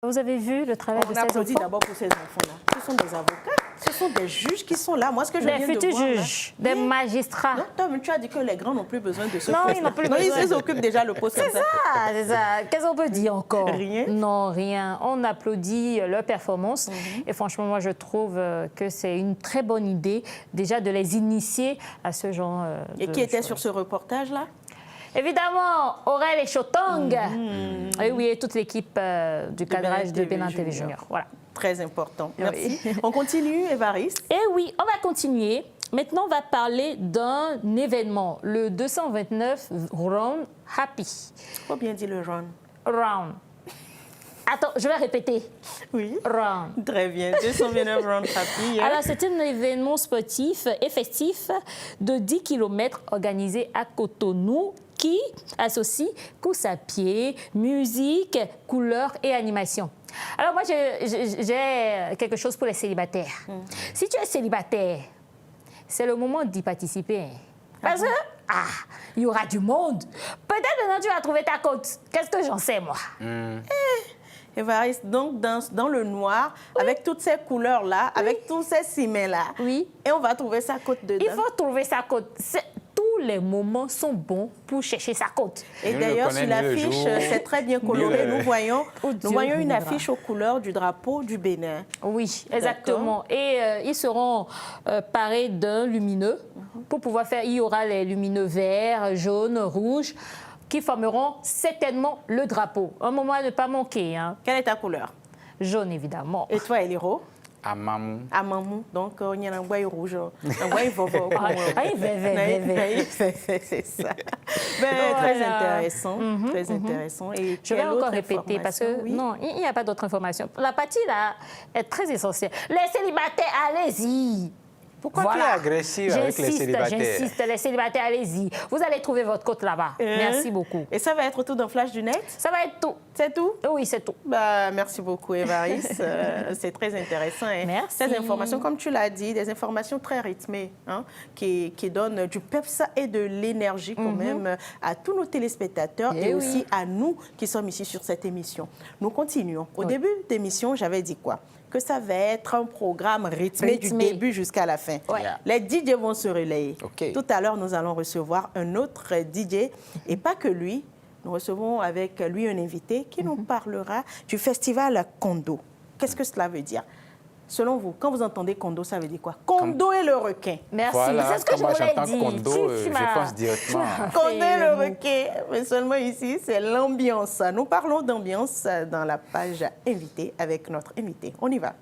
Vous avez vu le travail de On ces applaudit enfants? d'abord pour ces enfants-là. Ce sont des avocats. Ce sont des juges qui sont là. Moi, ce que je Des viens de futurs voir, là, juges, des magistrats. Non, toi, mais tu as dit que les grands n'ont plus besoin de ce Non, poste. ils n'ont plus besoin. Ils occupent déjà le poste. C'est ça, c'est ça. Qu'est-ce qu'on peut dire encore? Rien. Non, rien. On applaudit leur performance. Et franchement, moi, je trouve que c'est une très bonne idée, déjà, de les initier à ce genre Et de qui était choses. sur ce reportage-là? Évidemment, Aurel et Chotong. Et oui, et toute l'équipe du cadrage de BNTV Bénin TV Junior. Voilà. Très important. Oui. Merci. On continue, Évariste. Et oui, on va continuer. Maintenant, on va parler d'un événement, le 229 Round Happy. Faut bien dire le round. Round. Attends, je vais répéter. Oui. Round. Très bien. 229 Round Happy. Hein? Alors, c'est un événement sportif et festif de 10 km organisé à Cotonou qui associe course à pied, musique, couleurs et animation. Alors, moi, j'ai quelque chose pour les célibataires. Si tu es célibataire, c'est le moment d'y participer. Parce que, il y aura du monde. Peut-être maintenant, tu vas trouver ta côte. Qu'est-ce que j'en sais, moi? Évariste, donc dans le noir, avec toutes ces couleurs-là, avec tous ces cimets-là. Oui. Et on va trouver sa côte dedans. Il faut trouver sa côte. Tous les moments sont bons pour chercher sa côte. Et d'ailleurs, sur l'affiche, c'est très bien coloré. Nous voyons une affiche aux couleurs du drapeau du Bénin. Oui, exactement. Et ils seront parés d'un lumineux pour pouvoir faire. Il y aura les lumineux verts, jaunes, rouges, qui formeront certainement le drapeau. Un moment à ne pas manquer. Hein. Quelle est ta couleur? Jaune, évidemment. Et toi, Eliro? Amamou. Amamou. Donc, il y a un bois rouge. Un bois vovo. C'est ça. Très intéressant. Très intéressant. Et je vais encore répéter parce que non, il n'y a pas d'autre information. La partie là est très essentielle. Les célibataires, allez-y. Pourquoi tu es agressive avec les célibataires? J'insiste, les célibataires, allez-y. Vous allez trouver votre côte là-bas. Merci beaucoup. Et ça va être tout dans Flash du Net? Ça va être tout. C'est tout? Oui, c'est tout. Merci beaucoup, Évariste. C'est très intéressant. Merci. Ces informations, comme tu l'as dit, des informations très rythmées, hein, qui donnent du peps et de l'énergie quand même à tous nos téléspectateurs et aussi à nous qui sommes ici sur cette émission. Nous continuons. Au début d'émission, j'avais dit quoi? Que ça va être un programme rythmé du début jusqu'à la fin. Les DJ vont se relayer. Tout à l'heure, nous allons recevoir un autre DJ, et pas que lui. Nous recevons avec lui un invité qui nous parlera du festival Kondo. Qu'est-ce que cela veut dire? Selon vous, quand vous entendez Kondo, ça veut dire quoi? Kondo et le requin. Merci, voilà, c'est ce que je voulais dire. Kondo, je pense directement. Kondo et le requin, mais seulement ici, c'est l'ambiance. Nous parlons d'ambiance dans la page invité avec notre invité. On y va.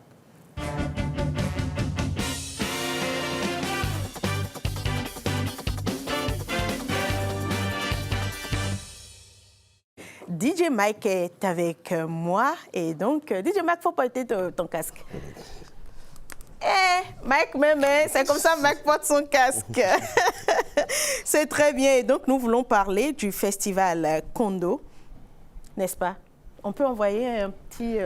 DJ Mike est avec moi et donc DJ Mike, faut porter ton casque. Mike même, c'est comme ça Mike porte son casque. C'est très bien. Et donc nous voulons parler du festival Kondo, n'est-ce pas? On peut envoyer un petit...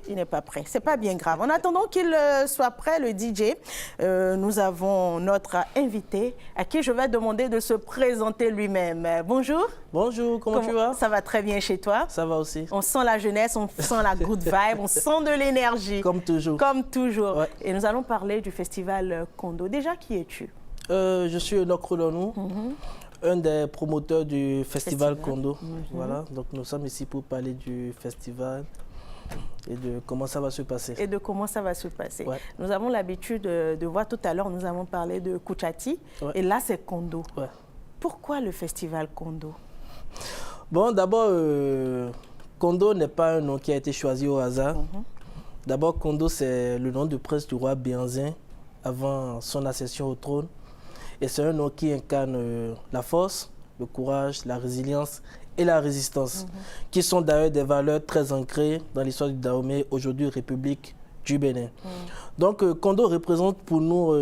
Il n'est pas prêt. C'est pas bien grave. En attendant qu'il soit prêt, le DJ, nous avons notre invité à qui je vais demander de se présenter lui-même. Bonjour. Bonjour, comment tu vas? Ça va très bien chez toi? Ça va aussi. On sent la jeunesse, on sent la good vibe, on sent de l'énergie. Comme toujours. Comme toujours. Ouais. Et nous allons parler du festival Kondo. Déjà, qui es-tu? Je suis Enoch Rodonou, un des promoteurs du festival Kondo. Voilà, donc nous sommes ici pour parler du festival et de comment ça va se passer. Et de comment ça va se passer. Ouais. Nous avons l'habitude de voir tout à l'heure, nous avons parlé de Kuchati, et là c'est Kondo. Ouais. Pourquoi le festival Kondo? Bon, d'abord, Kondo n'est pas un nom qui a été choisi au hasard. D'abord, Kondo, c'est le nom de prince du roi Béanzin avant son accession au trône. Et c'est un nom qui incarne la force, le courage, la résilience et la résistance, qui sont d'ailleurs des valeurs très ancrées dans l'histoire du Dahomey, aujourd'hui République du Bénin. Donc, Kondo représente pour nous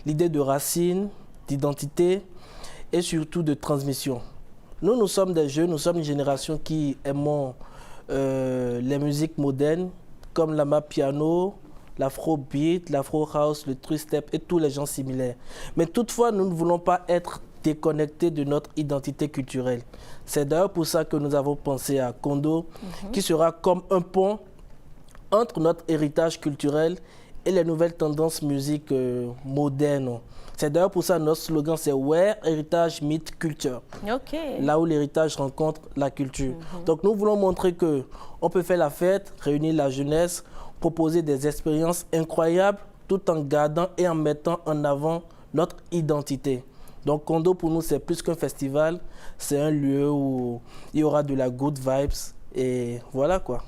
l'idée de racine, d'identité et surtout de transmission. Nous sommes des jeunes, nous sommes une génération qui aimons les musiques modernes, comme l'amapiano, l'afrobeat, l'afro-house, le three-step et tous les genres similaires. Mais toutefois, nous ne voulons pas être déconnectés de notre identité culturelle. C'est d'ailleurs pour ça que nous avons pensé à Kondo, qui sera comme un pont entre notre héritage culturel et les nouvelles tendances musique moderne. C'est d'ailleurs pour ça notre slogan c'est Where Heritage Meet Culture. Là où l'héritage rencontre la culture. Donc nous voulons montrer que on peut faire la fête, réunir la jeunesse, proposer des expériences incroyables tout en gardant et en mettant en avant notre identité. Donc Kondo pour nous c'est plus qu'un festival, c'est un lieu où il y aura de la good vibes et voilà quoi.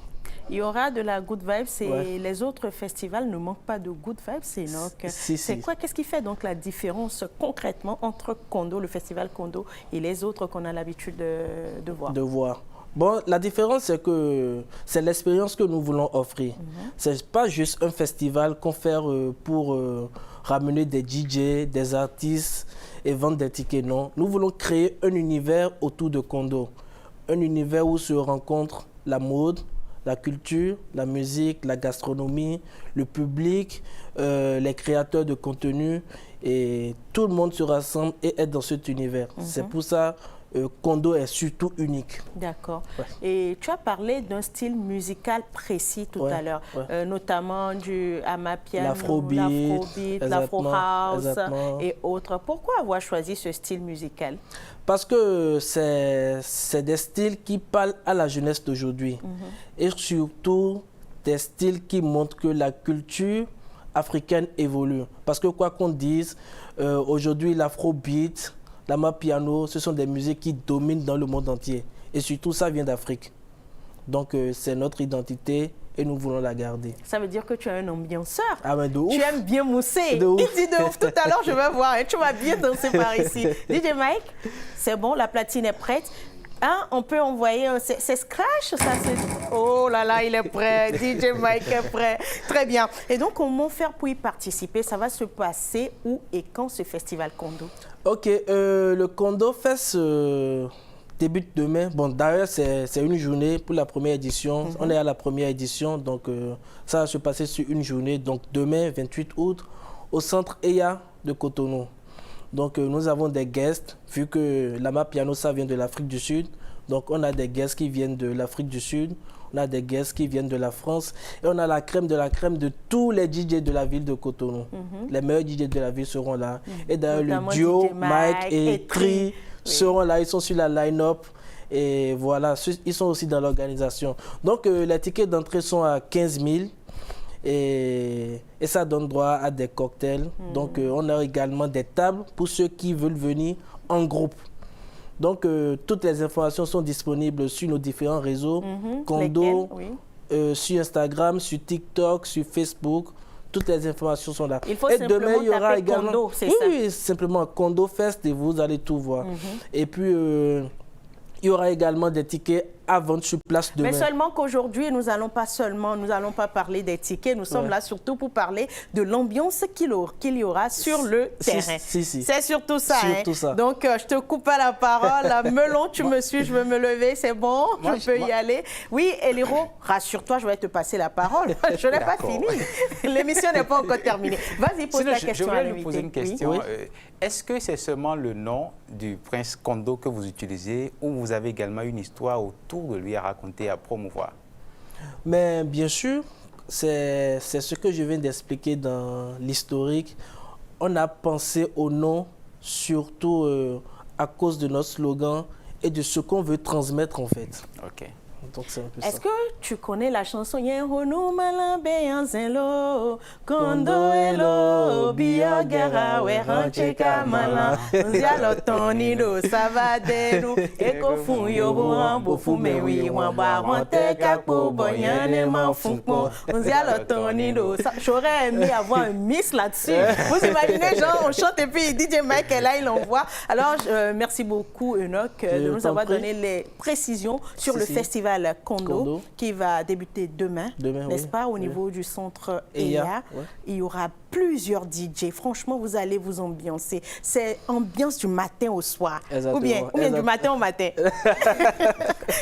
Il y aura de la good vibes et les autres festivals ne manquent pas de good vibes, c'est quoi, qu'est-ce qui fait donc la différence concrètement entre Kondo, le festival Kondo et les autres qu'on a l'habitude de voir? Bon, la différence, c'est que c'est l'expérience que nous voulons offrir. Ce n'est pas juste un festival qu'on fait pour ramener des DJ, des artistes et vendre des tickets, non. Nous voulons créer un univers autour de Kondo. Un univers où se rencontrent la mode, la culture, la musique, la gastronomie, le public, les créateurs de contenu. Et tout le monde se rassemble et est dans cet univers. C'est pour ça Kondo est surtout unique. D'accord. Et tu as parlé d'un style musical précis tout à l'heure, notamment du amapiano, l'afrobeat, l'afro house et autres. Pourquoi avoir choisi ce style musical? Parce que c'est des styles qui parlent à la jeunesse d'aujourd'hui et surtout des styles qui montrent que la culture africaine évolue. Parce que quoi qu'on dise, aujourd'hui l'afrobeat, l'amapiano, ce sont des musiques qui dominent dans le monde entier. Et surtout, ça vient d'Afrique. Donc, c'est notre identité et nous voulons la garder. Ça veut dire que tu es un ambianceur. Ah ben de ouf. Tu aimes bien mousser. De ouf. Il dit de ouf. Tout à l'heure, je vais voir. Et tu vas bien danser par ici. DJ Mike, c'est bon, la platine est prête. Hein, on peut envoyer, c'est scratch, ça c'est... Oh là là, il est prêt, DJ Mike est prêt. Très bien. Et donc, comment faire pour y participer? Ça va se passer où et quand ce festival Kondo? Ok, le Kondo Fest débute demain. Bon, d'ailleurs, c'est une journée pour la première édition. On est à la première édition, donc ça va se passer sur une journée. Donc, demain, 28 août, au centre EYA de Cotonou. Donc, nous avons des guests, vu que l'amapiano, ça vient de l'Afrique du Sud. Donc, on a des guests qui viennent de l'Afrique du Sud. On a des guests qui viennent de la France. Et on a la crème de tous les DJ de la ville de Cotonou. Les meilleurs DJ de la ville seront là. Et d'ailleurs, le duo Mike et Tri seront là. Ils sont sur la line-up. Et voilà, ils sont aussi dans l'organisation. Donc, les tickets d'entrée sont à 15 000. Et ça donne droit à des cocktails. Donc, on a également des tables pour ceux qui veulent venir en groupe. Donc, toutes les informations sont disponibles sur nos différents réseaux. Kondo, sur Instagram, sur TikTok, sur Facebook. Toutes les informations sont là. Il faut simplement il y aura taper également... Kondo, c'est ça? Oui, simplement Kondo Fest et vous allez tout voir. Et puis, il y aura également des tickets à vendre sur place demain. Mais seulement qu'aujourd'hui, nous n'allons pas parler des tickets. Nous sommes là surtout pour parler de l'ambiance qu'il y aura sur le terrain. C'est surtout ça. Ça. Donc, je te coupe pas la parole. Melon, tu me suis, je veux me lever, c'est bon, je peux y aller. Oui, Eliro, rassure-toi, je vais te passer la parole. Je n'ai pas fini. L'émission n'est pas encore terminée. Vas-y, pose ta question. Je voulais lui poser une question. Est-ce que c'est seulement le nom du prince Kondo que vous utilisez ou vous avez également une histoire autour de lui à raconter, à promouvoir? Mais bien sûr, c'est ce que je viens d'expliquer dans l'historique. On a pensé au nom surtout à cause de notre slogan et de ce qu'on veut transmettre en fait. Ok. Est-ce que tu connais la chanson Yenhonou Malambeyanzelo Kondo Elo Biogara Werancheka Mala Nzialotonido Savadero Eko Fun Yobo Ambo Fumewi Wamba Wanteka Po Boyane Manfunko Nzialotonido. J'aurais aimé avoir un mix là-dessus. Vous imaginez, genre, on chante et puis DJ Mike est là, il envoie. Alors, merci beaucoup, Enoch, de nous avoir donné les précisions sur le festival Kondo, qui va débuter demain n'est-ce pas, au niveau du centre EYA. Il y aura plusieurs DJ. Franchement, vous allez vous ambiancer. C'est ambiance du matin au soir. Ou bien du matin au matin.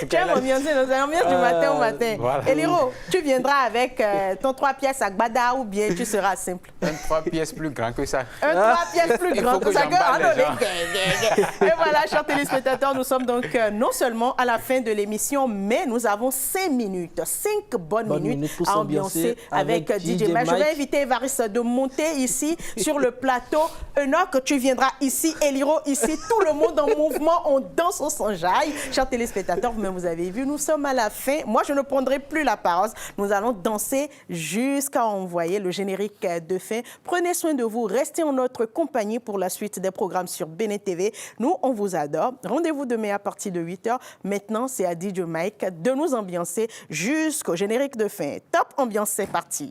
Tu aimes ambiancer, c'est ambiance du matin au matin. Voilà. Eliro, tu viendras avec ton 3 pièces à Gbada ou bien tu seras simple? Un 3 pièces plus grand que ça. Un 3 pièces plus grand que ça. Et voilà, chers téléspectateurs, nous sommes donc non seulement à la fin de l'émission, mais mais nous avons 5 minutes, 5 bonnes minutes pour à ambiancer avec DJ Mike. Je vais inviter Évariste de monter ici sur le plateau. Enoch, tu viendras ici, Eliro ici, tout le monde en mouvement, on danse, on s'enjaille. Chers téléspectateurs, vous avez vu, nous sommes à la fin. Moi, je ne prendrai plus la parole. Nous allons danser jusqu'à envoyer le générique de fin. Prenez soin de vous, restez en notre compagnie pour la suite des programmes sur Bénin TV. Nous, on vous adore. Rendez-vous demain à partir de 8h. Maintenant, c'est à DJ Mike de nous ambiancer jusqu'au générique de fin. Top ambiance, c'est parti.